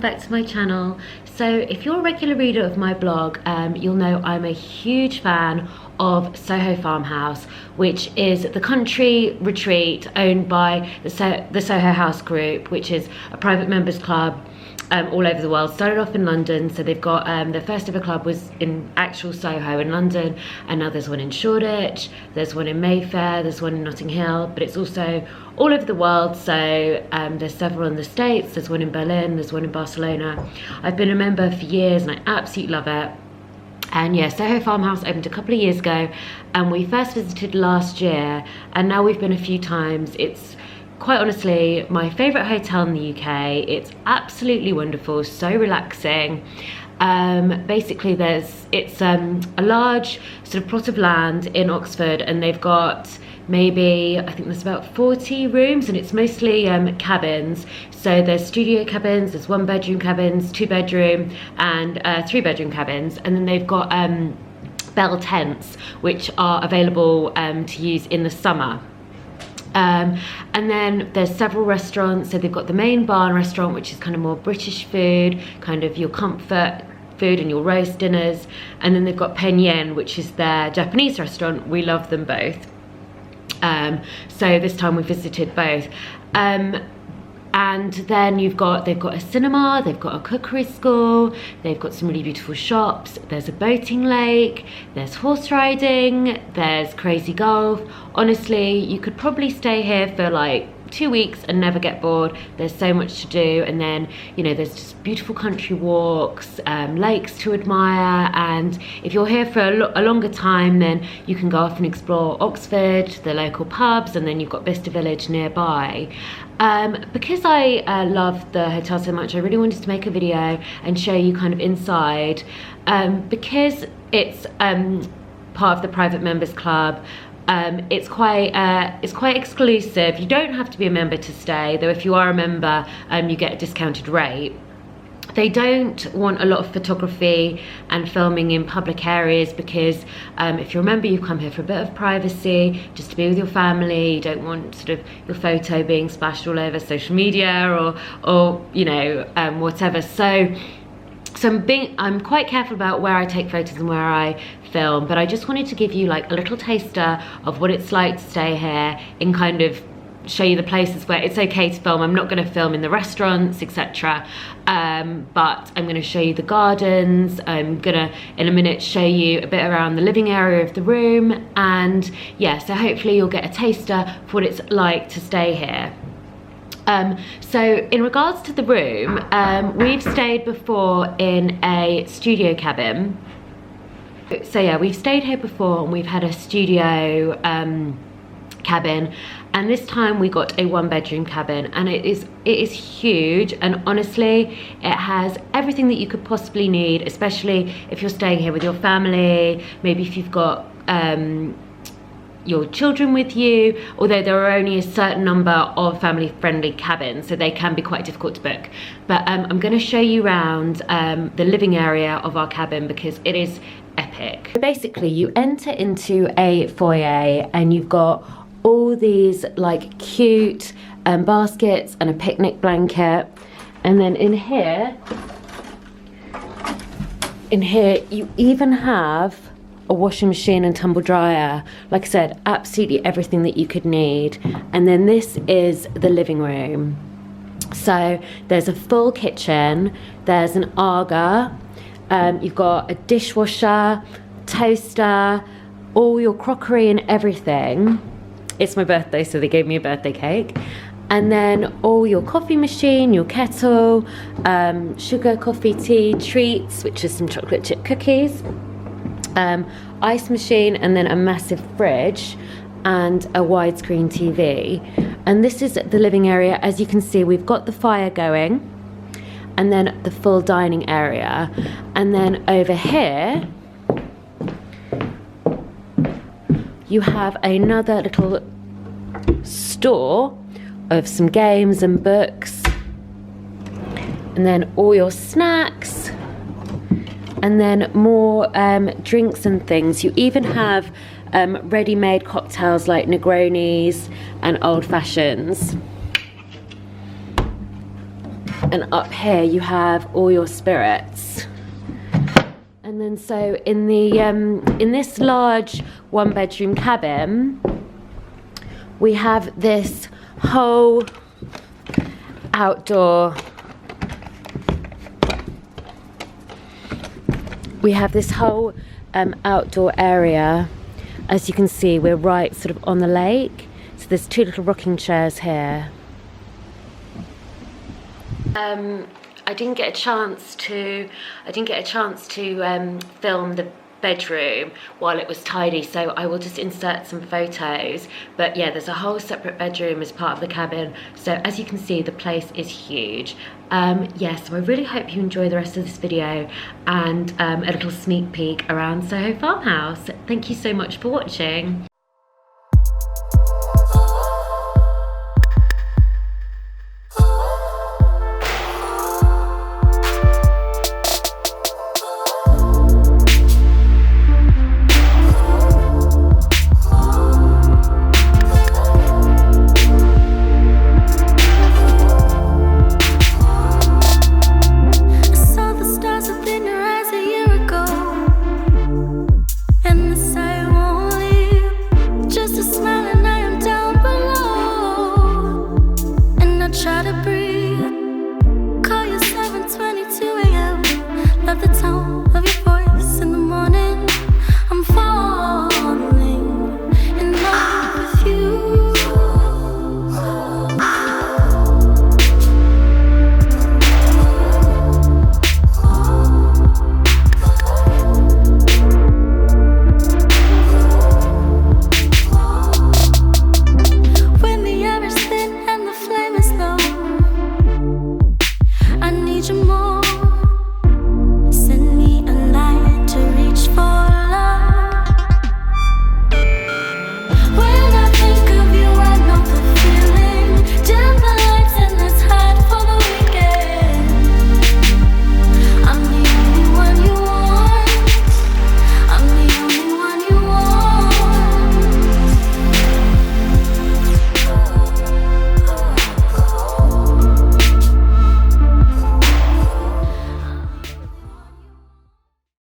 back to my channel. So if you're a regular reader of my blog, you'll know I'm a huge fan of Soho Farmhouse, which is the country retreat owned by the Soho House Group, which is a private members club all over the world. Started off in London, so they've got their first ever club was in actual Soho in London, and now there's one in Shoreditch, there's one in Mayfair, there's one in Notting Hill, but it's also all over the world. So there's several in the States, there's one in Berlin, there's one in Barcelona. I've been a member for years and I absolutely love it. And yeah, Soho Farmhouse opened a couple of years ago and we first visited last year, and now we've been a few times. It's quite honestly my favourite hotel in the UK. It's absolutely wonderful, so relaxing. Basically it's a large sort of plot of land in Oxford, and they've got maybe, I think there's about 40 rooms, and it's mostly cabins. So there's studio cabins, there's 1-bedroom cabins, 2-bedroom and 3-bedroom cabins, and then they've got bell tents which are available to use in the summer. And then there's several restaurants. So they've got the main bar and restaurant, which is kind of more British food, kind of your comfort food and your roast dinners. And then they've got Pen Yen, which is their Japanese restaurant. We love them both. So this time we visited both. And then they've got a cinema, they've got a cookery school, they've got some really beautiful shops, there's a boating lake, there's horse riding, there's crazy golf. Honestly, you could probably stay here for like 2 weeks and never get bored. There's so much to do, and then, you know, there's just beautiful country walks, lakes to admire. And if you're here for a longer time, then you can go off and explore Oxford, the local pubs, and then you've got Bicester Village nearby. Because I love the hotel so much, I really wanted to make a video and show you kind of inside, because it's part of the private members club. It's quite exclusive. You don't have to be a member to stay, though if you are a member, you get a discounted rate. They don't want a lot of photography and filming in public areas because if you're a member, you come here for a bit of privacy, just to be with your family. You don't want sort of your photo being splashed all over social media or you know, whatever. So I'm quite careful about where I take photos and where I film, but I just wanted to give you like a little taster of what it's like to stay here, and kind of show you the places where it's okay to film. I'm not going to film in the restaurants, etc. But I'm going to show you the gardens. I'm going to, in a minute, show you a bit around the living area of the room. And yeah, so hopefully you'll get a taster for what it's like to stay here. So in regards to the room, we've stayed before in a studio cabin. So yeah, we've stayed here before and we've had a studio cabin, and this time we got a 1-bedroom cabin, and it is huge, and honestly it has everything that you could possibly need, especially if you're staying here with your family, maybe if you've got your children with you, although there are only a certain number of family friendly cabins, so they can be quite difficult to book. But I'm going to show you around the living area of our cabin because it is epic. So basically you enter into a foyer and you've got all these like cute baskets and a picnic blanket, and then in here you even have a washing machine and tumble dryer. Like I said, absolutely everything that you could need. And then this is the living room. So there's a full kitchen, there's an Aga, you've got a dishwasher, toaster, all your crockery and everything. It's my birthday, so they gave me a birthday cake. And then all your coffee machine, your kettle, sugar, coffee, tea, treats, which is some chocolate chip cookies, ice machine, and then a massive fridge and a widescreen TV. And this is the living area. As you can see, we've got the fire going, and then the full dining area. And then over here you have another little store of some games and books, and then all your snacks, and then more drinks and things. You even have ready-made cocktails like Negronis and old fashions. and up here you have all your spirits. And then so in the in this large 1-bedroom cabin, we have this whole outdoor. We have this whole outdoor area. As you can see, we're right sort of on the lake. So there's 2 little rocking chairs here. I didn't get a chance to film the bedroom while it was tidy, so I will just insert some photos. But yeah, there's a whole separate bedroom as part of the cabin, so as you can see, the place is huge. Yeah, so I really hope you enjoy the rest of this video and a little sneak peek around Soho Farmhouse. Thank you so much for watching.